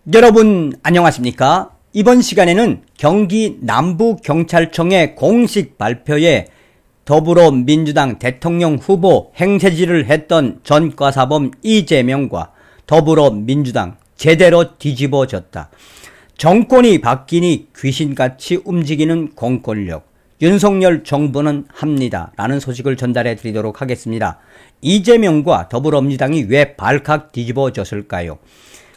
여러분 안녕하십니까? 이번 시간에는 경기 남부경찰청의 공식 발표에 더불어민주당 대통령 후보 행세지를 했던 전과사범 이재명과 더불어민주당 제대로 뒤집어졌다. 정권이 바뀌니 귀신같이 움직이는 공권력, 윤석열 정부는 합니다 라는 소식을 전달해 드리도록 하겠습니다. 이재명과 더불어민주당이 왜 발칵 뒤집어졌을까요?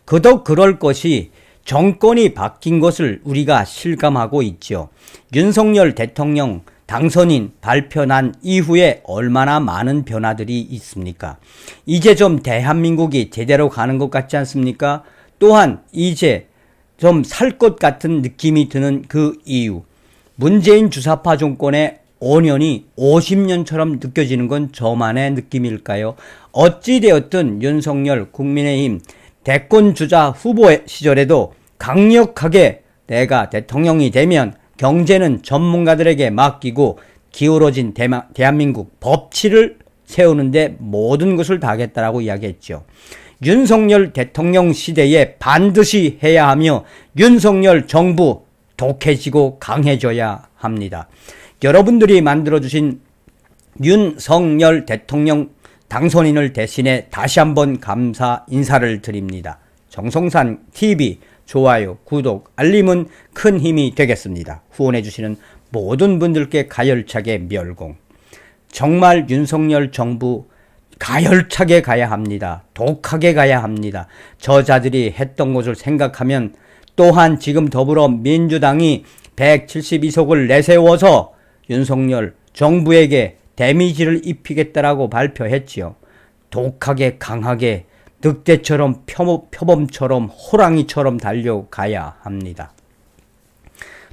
그도 그럴 것이 정권이 바뀐 것을 우리가 실감하고 있죠. 윤석열 대통령 당선인 발표 난 이후에 얼마나 많은 변화들이 있습니까? 이제 좀 대한민국이 제대로 가는 것 같지 않습니까? 또한 이제 좀 살 것 같은 느낌이 드는 그 이유, 문재인 주사파 정권의 5년이 50년처럼 느껴지는 건 저만의 느낌일까요? 어찌되었든 윤석열 국민의힘 대권주자 후보 시절에도 강력하게 내가 대통령이 되면 경제는 전문가들에게 맡기고 기울어진 대한민국 법치를 세우는데 모든 것을 다하겠다라고 이야기했죠. 윤석열 대통령 시대에 반드시 해야 하며 윤석열 정부 독해지고 강해져야 합니다. 여러분들이 만들어주신 윤석열 대통령 당선인을 대신해 다시 한번 감사 인사를 드립니다. 정성산TV 좋아요, 구독, 알림은 큰 힘이 되겠습니다. 후원해주시는 모든 분들께 가열차게 멸공. 정말 윤석열 정부 가열차게 가야 합니다. 독하게 가야 합니다. 저자들이 했던 것을 생각하면 또한 지금 더불어민주당이 172석을 내세워서 윤석열 정부에게 데미지를 입히겠다라고 발표했지요. 독하게 강하게 늑대처럼 표범처럼 호랑이처럼 달려가야 합니다.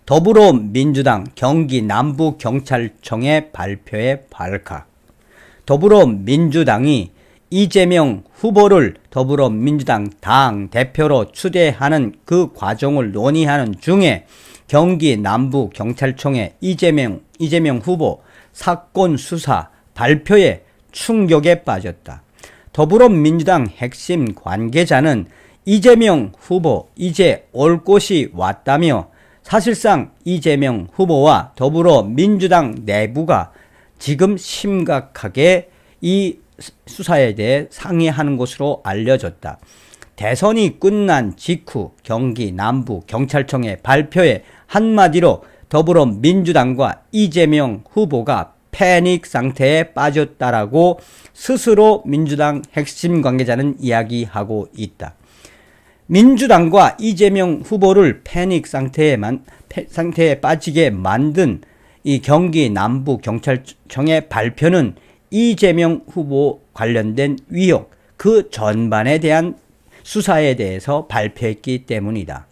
더불어민주당 경기 남부경찰청의 발표에 발칵. 더불어민주당이 이재명 후보를 더불어민주당 당대표로 추대하는 그 과정을 논의하는 중에 경기 남부경찰청의 이재명 후보 사건 수사 발표에 충격에 빠졌다. 더불어민주당 핵심 관계자는 이재명 후보 이제 올 곳이 왔다며 사실상 이재명 후보와 더불어민주당 내부가 지금 심각하게 이 수사에 대해 상의하는 것으로 알려졌다. 대선이 끝난 직후 경기 남부경찰청의 발표에 한마디로 더불어민주당과 이재명 후보가 패닉 상태에 빠졌다라고 스스로 민주당 핵심 관계자는 이야기하고 있다. 민주당과 이재명 후보를 패닉 상태에 빠지게 만든 이 경기 남부경찰청의 발표는 이재명 후보 관련된 위협, 그 전반에 대한 수사에 대해서 발표했기 때문이다.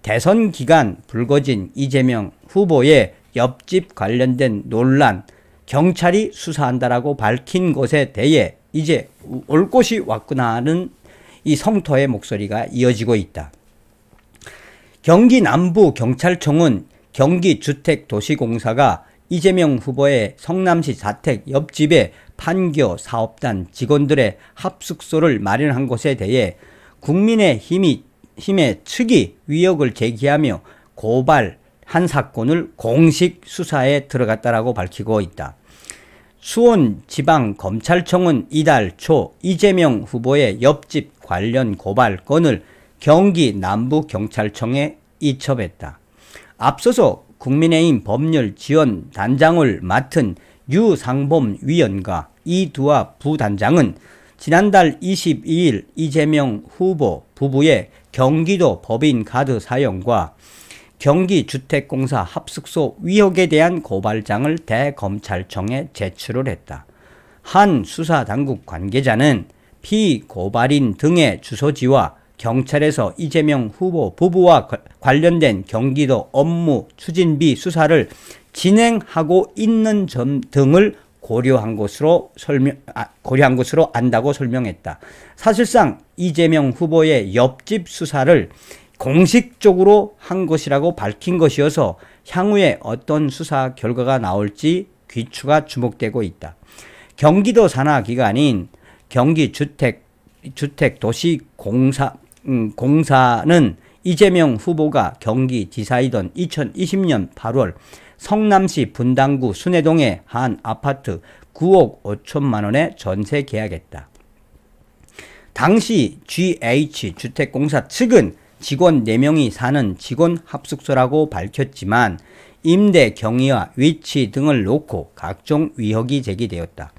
대선 기간 불거진 이재명 후보의 옆집 관련된 논란, 경찰이 수사한다라고 밝힌 것에 대해 이제 올 곳이 왔구나 하는 이 성토의 목소리가 이어지고 있다. 경기 남부경찰청은 경기주택도시공사가 이재명 후보의 성남시 자택 옆집에 판교 사업단 직원들의 합숙소를 마련한 것에 대해 국민의힘의 측이 위협을 제기하며 고발한 사건을 공식 수사에 들어갔다라고 밝히고 있다. 수원지방검찰청은 이달 초 이재명 후보의 옆집 관련 고발 건을 경기 남부경찰청에 이첩했다. 앞서서 국민의힘 법률지원단장을 맡은 유상범 위원과 이두아 부단장은 지난달 22일 이재명 후보 부부의 경기도 법인카드 사용과 경기주택공사 합숙소 위협에 대한 고발장을 대검찰청에 제출을 했다. 한 수사당국 관계자는 피고발인 등의 주소지와 경찰에서 이재명 후보 부부와 관련된 경기도 업무 추진비 수사를 진행하고 있는 점 등을 고려한 것으로 안다고 설명했다. 사실상 이재명 후보의 옆집 수사를 공식적으로 한 것이라고 밝힌 것이어서 향후에 어떤 수사 결과가 나올지 귀추가 주목되고 있다. 경기도 산하 기관인 경기주택도시공사 공사는 이재명 후보가 경기지사이던 2020년 8월 성남시 분당구 순회동의 한 아파트 9억 5천만 원에 전세 계약했다. 당시 GH주택공사 측은 직원 4명이 사는 직원 합숙소라고 밝혔지만 임대 경위와 위치 등을 놓고 각종 의혹이 제기되었다.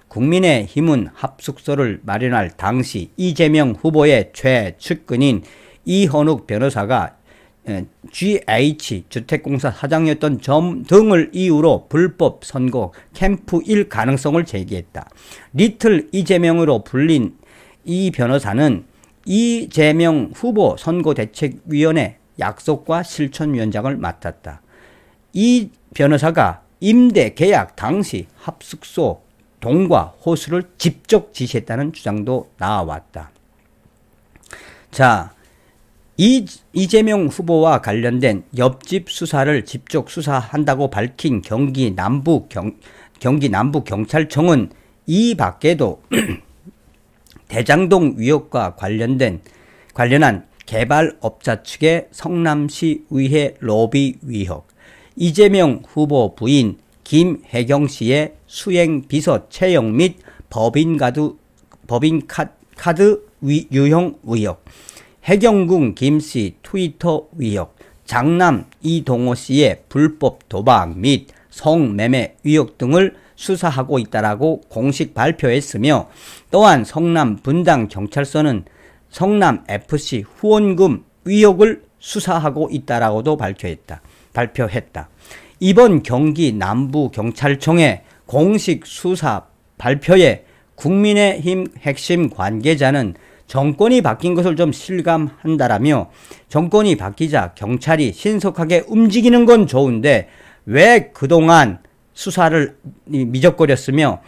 국민의힘은 합숙소를 마련할 당시 이재명 후보의 최측근인 이현욱 변호사가 GH주택공사 사장이었던 점 등을 이유로 불법 선거 캠프일 가능성을 제기했다. 리틀 이재명으로 불린 이 변호사는 이재명 후보 선거대책위원회 약속과 실천위원장을 맡았다. 이 변호사가 임대 계약 당시 합숙소 동과 호수를 직접 지시했다는 주장도 나왔다. 자, 이재명 후보와 관련된 옆집 수사를 직접 수사한다고 밝힌 경기 남부경찰청은 이 밖에도 대장동 의혹과 관련한 개발업자 측의 성남시 의회 로비 의혹, 이재명 후보 부인 김혜경 씨의 수행비서 채용 및 법인카드 유형 의혹, 해경궁 김씨 트위터 의혹, 장남 이동호 씨의 불법 도박 및 성매매 의혹 등을 수사하고 있다라고 공식 발표했으며, 또한 성남 분당경찰서는 성남FC 후원금 의혹을 수사하고 있다라고도 발표했다. 이번 경기 남부경찰청의 공식 수사 발표에 국민의힘 핵심 관계자는 정권이 바뀐 것을 좀 실감한다라며, 정권이 바뀌자 경찰이 신속하게 움직이는 건 좋은데 왜 그동안 수사를 미적거렸으며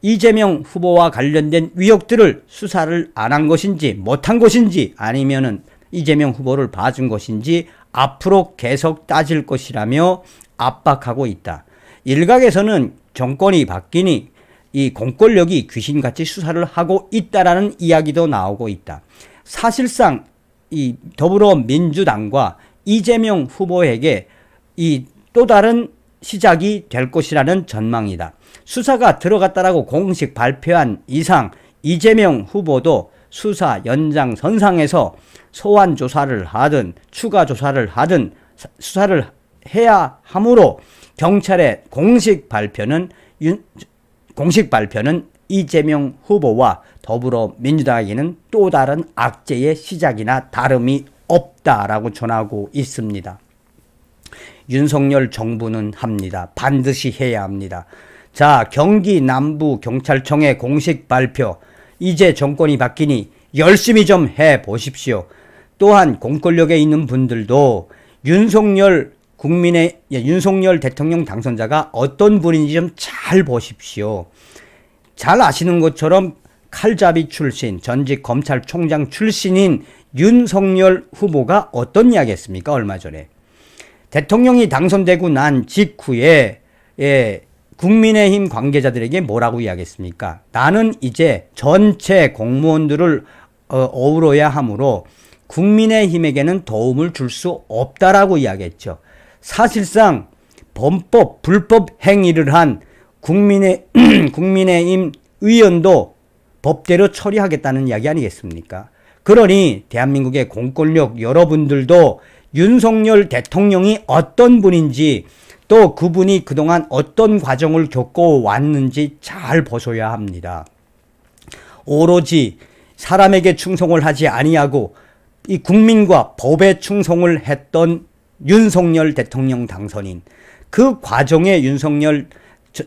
이재명 후보와 관련된 의혹들을 수사를 안 한 것인지 못한 것인지 아니면은 이재명 후보를 봐준 것인지 앞으로 계속 따질 것이라며 압박하고 있다. 일각에서는 정권이 바뀌니 이 공권력이 귀신같이 수사를 하고 있다라는 이야기도 나오고 있다. 사실상 이 더불어민주당과 이재명 후보에게 이 또 다른 시작이 될 것이라는 전망이다. 수사가 들어갔다라고 공식 발표한 이상 이재명 후보도 수사 연장선상에서 소환 조사를 하든 추가 조사를 하든 수사를 해야 하므로 경찰의 공식 발표는 이재명 후보와 더불어민주당에게는 또 다른 악재의 시작이나 다름이 없다라고 전하고 있습니다. 윤석열 정부는 합니다. 반드시 해야 합니다. 자, 경기 남부경찰청의 공식 발표, 이제 정권이 바뀌니 열심히 좀 해보십시오. 또한 공권력에 있는 분들도 윤석열 대통령 당선자가 어떤 분인지 좀 잘 보십시오. 잘 아시는 것처럼 칼잡이 출신, 전직 검찰총장 출신인 윤석열 후보가 어떤 이야기 했습니까? 얼마 전에. 대통령이 당선되고 난 직후에 국민의힘 관계자들에게 뭐라고 이야기했습니까? 나는 이제 전체 공무원들을 어우러야 하므로 국민의힘에게는 도움을 줄 수 없다라고 이야기했죠. 사실상 불법 행위를 한 국민의힘 의원도 법대로 처리하겠다는 이야기 아니겠습니까? 그러니 대한민국의 공권력 여러분들도 윤석열 대통령이 어떤 분인지, 또 그분이 그동안 어떤 과정을 겪어왔는지 잘 보셔야 합니다. 오로지 사람에게 충성을 하지 아니하고 이 국민과 법에 충성을 했던 윤석열 대통령 당선인, 그 과정에 윤석열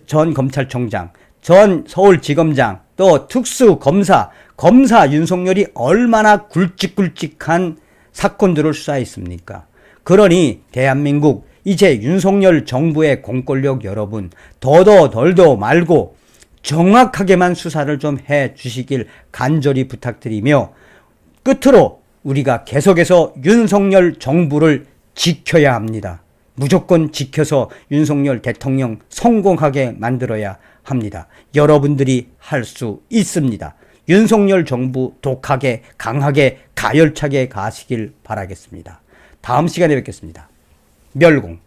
전 검찰총장, 전 서울지검장, 또 특수검사, 검사 윤석열이 얼마나 굵직굵직한 사건들을 수사했습니까? 그러니 대한민국 이제 윤석열 정부의 공권력 여러분, 더더 덜더 말고 정확하게만 수사를 좀 해주시길 간절히 부탁드리며, 끝으로 우리가 계속해서 윤석열 정부를 지켜야 합니다. 무조건 지켜서 윤석열 대통령 성공하게 만들어야 합니다. 여러분들이 할 수 있습니다. 윤석열 정부 독하게, 강하게, 가열차게 가시길 바라겠습니다. 다음 시간에 뵙겠습니다. 멸공.